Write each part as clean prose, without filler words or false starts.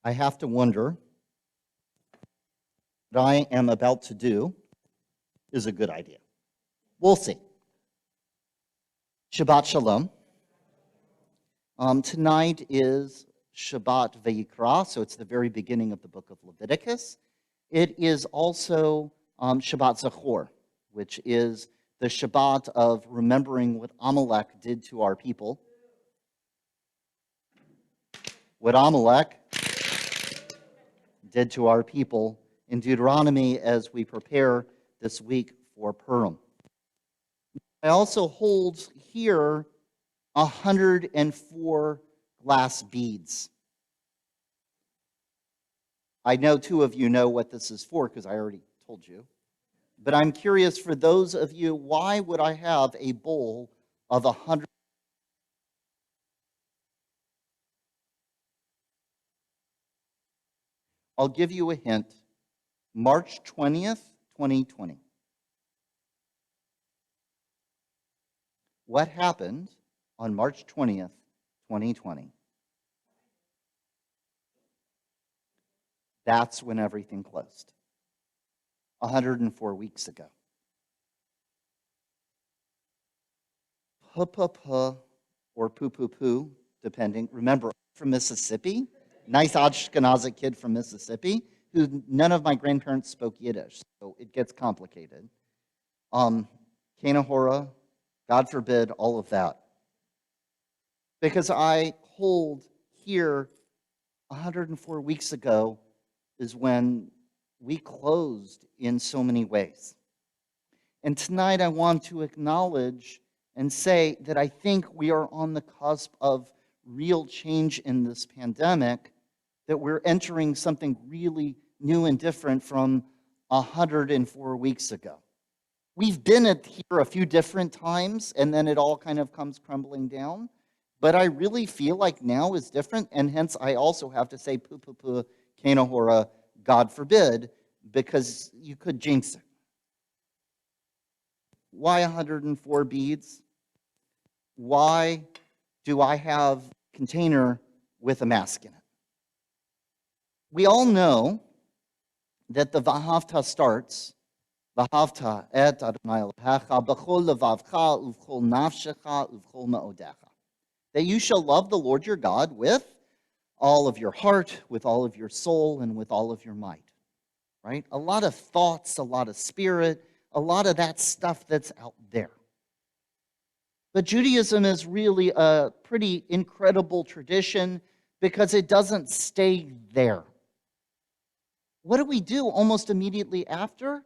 I have to wonder what I am about to do is a good idea. We'll see. Shabbat Shalom. Tonight is Shabbat Vayikra, so it's the very beginning of the book of Leviticus. It is also Shabbat Zachor, which is the Shabbat of remembering what Amalek did to our people. What Amalek did to our people in Deuteronomy as we prepare this week for Purim. I also hold here 104 glass beads. I know two of you know what this is for because I already told you. But I'm curious for those of you, why would I have a bowl of 100? I'll give you a hint. March 20th, 2020. What happened on March 20th, 2020? That's when everything closed. 104 weeks ago. Puh-puh-puh or poo-poo-poo, depending. Remember, I'm from Mississippi. Nice Ashkenazi kid from Mississippi, who none of my grandparents spoke Yiddish, so it gets complicated. Kanahora, God forbid, all of that. Because I hold here 104 weeks ago is when we closed in so many ways. And tonight I want to acknowledge and say that I think we are on the cusp of real change in this pandemic, that we're entering something really new and different from 104 weeks ago. We've been here a few different times, and then it all kind of comes crumbling down. But I really feel like now is different, and hence I also have to say poo-poo-poo, kanahora, God forbid, because you could jinx it. Why 104 beads? Why do I have a container with a mask in it? We all know that the Vahavta starts, Vahavta et Adonai Elohecha b'chol levavcha uv'chol nafshecha uv'chol ma'odecha. That you shall love the Lord your God with all of your heart, with all of your soul, and with all of your might. Right? A lot of thoughts, a lot of spirit, a lot of that stuff that's out there. But Judaism is really a pretty incredible tradition because it doesn't stay there. What do we do almost immediately after?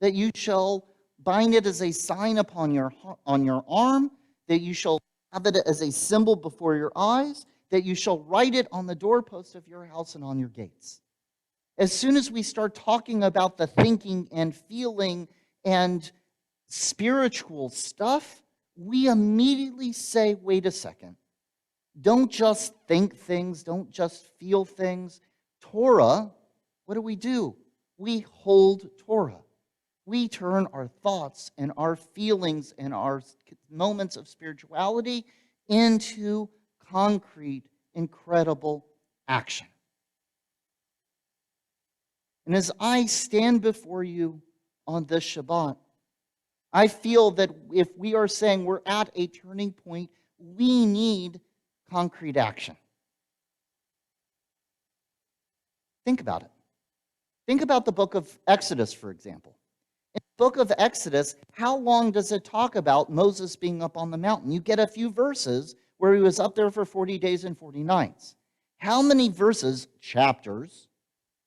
That you shall bind it as a sign upon your arm, that you shall have it as a symbol before your eyes, that you shall write it on the doorpost of your house and on your gates. As soon as we start talking about the thinking and feeling and spiritual stuff, we immediately say, wait a second. Don't just think things, don't just feel things. Torah, what do? We hold Torah. We turn our thoughts and our feelings and our moments of spirituality into concrete, incredible action. And as I stand before you on this Shabbat, I feel that if we are saying we're at a turning point, we need concrete action. Think about it. Think about the book of Exodus, for example. In the book of Exodus, how long does it talk about Moses being up on the mountain? You get a few verses where he was up there for 40 days and 40 nights. How many verses, chapters,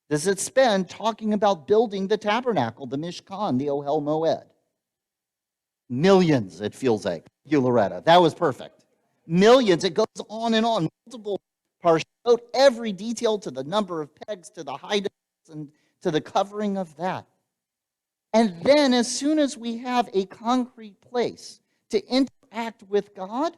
does it spend talking about building the tabernacle, the Mishkan, the Ohel Moed? Millions, it feels like. You, Loretta. That was perfect. Millions. It goes on and on. Multiple parshot, every detail to the number of pegs, to the height and to the covering of that. And then as soon as we have a concrete place to interact with God,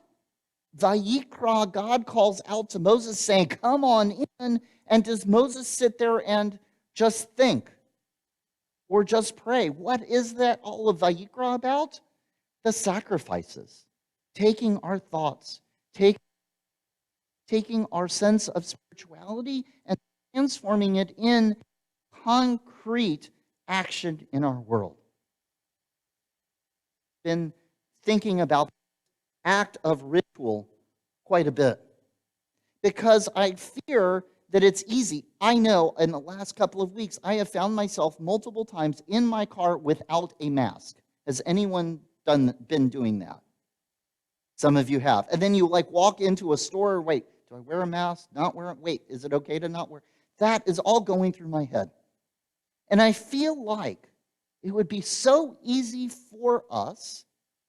Vayikra, God calls out to Moses saying, come on in. And does Moses sit there and just think or just pray? What is that all of Vayikra about? The sacrifices, taking our thoughts, taking our sense of spirituality and transforming it in concrete action in our world. Been thinking about the act of ritual quite a bit because I fear that it's easy. I know in the last couple of weeks, I have found myself multiple times in my car without a mask. Has anyone been doing that? Some of you have. And then you walk into a store, wait, do I wear a mask? Not wear it? Wait, is it okay to not wear? That is all going through my head. And I feel like it would be so easy for us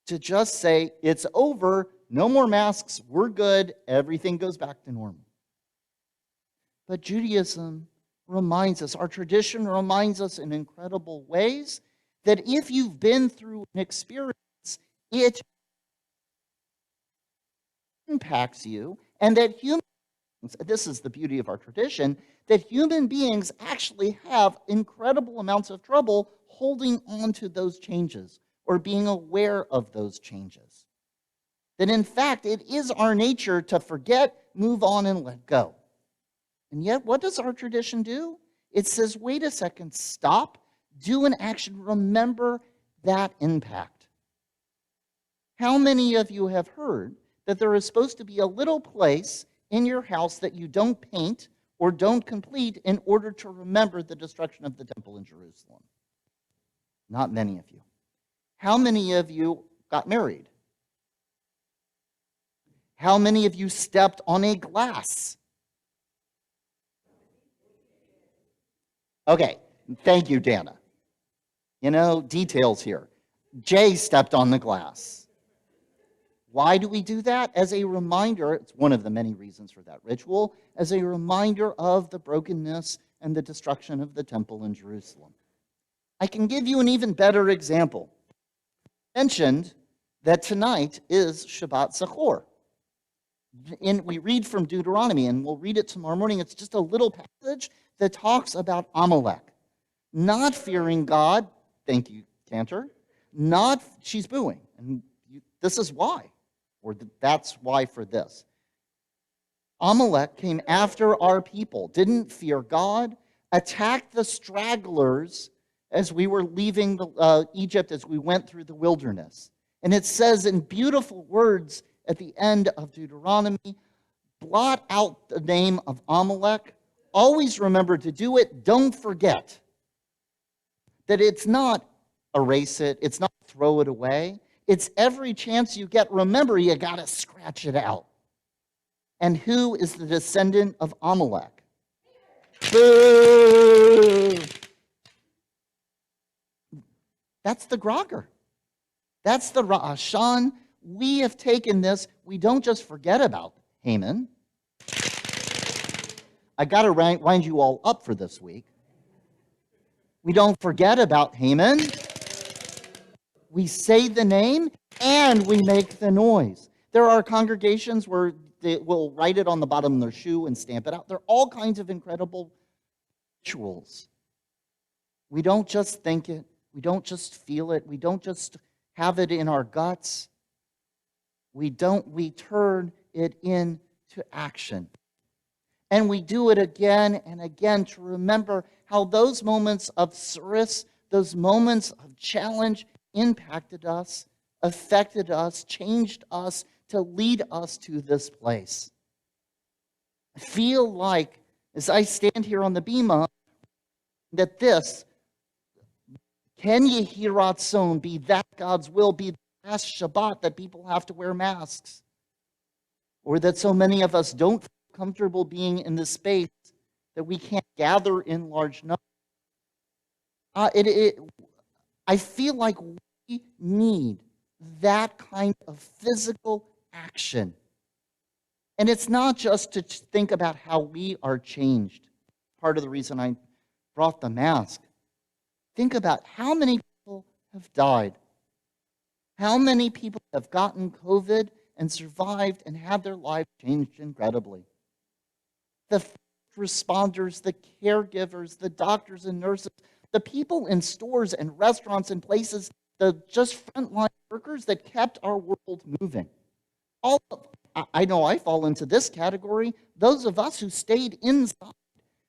to just say, it's over, no more masks, we're good, everything goes back to normal. But Judaism reminds us, our tradition reminds us in incredible ways that if you've been through an experience, it impacts you, and that this is the beauty of our tradition, that human beings actually have incredible amounts of trouble holding on to those changes or being aware of those changes. That in fact, it is our nature to forget, move on, and let go. And yet, what does our tradition do? It says, wait a second, stop, do an action, remember that impact. How many of you have heard that there is supposed to be a little place in your house that you don't paint or don't complete in order to remember the destruction of the temple in Jerusalem? Not many of you. How many of you got married? How many of you stepped on a glass? Okay, thank you, Dana. Details here. Jay stepped on the glass. Why do we do that? As a reminder, it's one of the many reasons for that ritual, as a reminder of the brokenness and the destruction of the temple in Jerusalem. I can give you an even better example. I mentioned that tonight is Shabbat Zachor. We read from Deuteronomy, and we'll read it tomorrow morning. It's just a little passage that talks about Amalek. Not fearing God, thank you, Cantor. She's booing, and this is why, or that's why for this. Amalek came after our people, didn't fear God, attacked the stragglers as we were leaving Egypt, as we went through the wilderness. And it says in beautiful words at the end of Deuteronomy, blot out the name of Amalek. Always remember to do it. Don't forget that it's not erase it. It's not throw it away. It's every chance you get. Remember, you got to scratch it out. And who is the descendant of Amalek? Boo! That's the Grogger. That's the Ra'ashan. We have taken this. We don't just forget about Haman. I got to wind you all up for this week. We don't forget about Haman. We say the name and we make the noise. There are congregations where they will write it on the bottom of their shoe and stamp it out. There are all kinds of incredible rituals. We don't just think it. We don't just feel it. We don't just have it in our guts. We turn it into action. And we do it again and again to remember how those moments of service, those moments of challenge impacted us, affected us, changed us to lead us to this place. I feel like, as I stand here on the bima, that this, can Yehi Ratzon, be that God's will, be the last Shabbat that people have to wear masks? Or that so many of us don't feel comfortable being in this space that we can't gather in large numbers. I feel like we need that kind of physical action. And it's not just to think about how we are changed. Part of the reason I brought the mask. Think about how many people have died. How many people have gotten COVID and survived and had their lives changed incredibly. The responders, the caregivers, the doctors and nurses, the people in stores and restaurants and places, the just frontline workers that kept our world moving. I know I fall into this category. Those of us who stayed inside,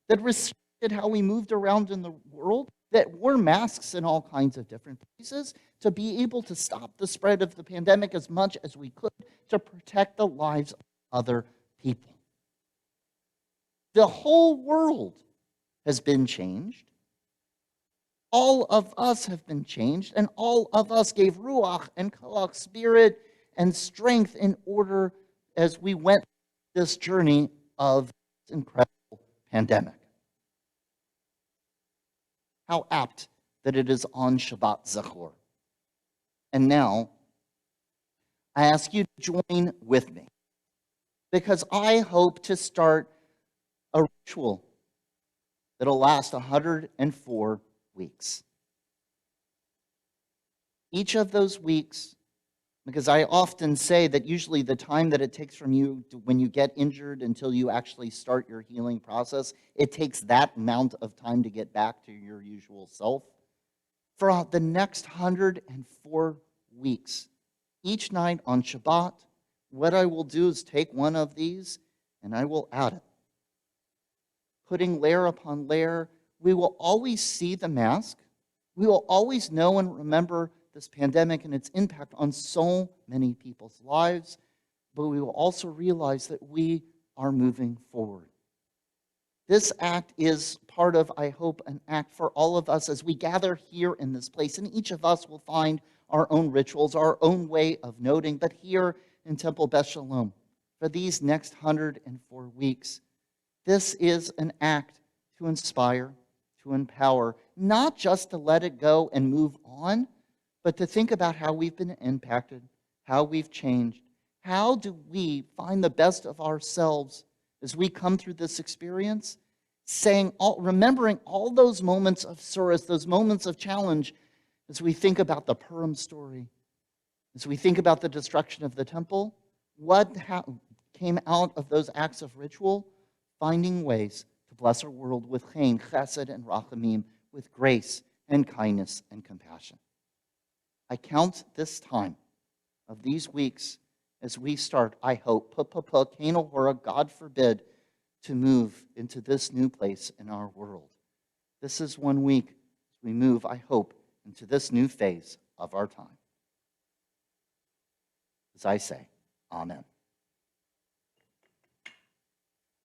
that restricted how we moved around in the world, that wore masks in all kinds of different places to be able to stop the spread of the pandemic as much as we could to protect the lives of other people. The whole world has been changed. All of us have been changed, and all of us gave ruach and koach, spirit and strength, in order as we went this journey of this incredible pandemic. How apt that it is on Shabbat Zachor. And now, I ask you to join with me, because I hope to start a ritual that'll last 104 weeks. Each of those weeks, because I often say that usually the time that it takes from you when you get injured until you actually start your healing process, it takes that amount of time to get back to your usual self. For the next 104 weeks, each night on Shabbat, what I will do is take one of these and I will add it. Putting layer upon layer, we will always see the mask. We will always know and remember this pandemic and its impact on so many people's lives, but we will also realize that we are moving forward. This act is part of, I hope, an act for all of us as we gather here in this place, and each of us will find our own rituals, our own way of noting, but here in Temple Beth Shalom, for these next 104 weeks, this is an act to inspire, to empower, not just to let it go and move on, but to think about how we've been impacted, how we've changed. How do we find the best of ourselves as we come through this experience, remembering all those moments of sorrow, those moments of challenge, as we think about the Purim story, as we think about the destruction of the temple, what came out of those acts of ritual? Finding ways to bless our world with chen, chesed, and rachamim, with grace and kindness and compassion. I count this time of these weeks as we start, I hope, Kano Hora, God forbid, to move into this new place in our world. This is 1 week as we move, I hope, into this new phase of our time. As I say, Amen.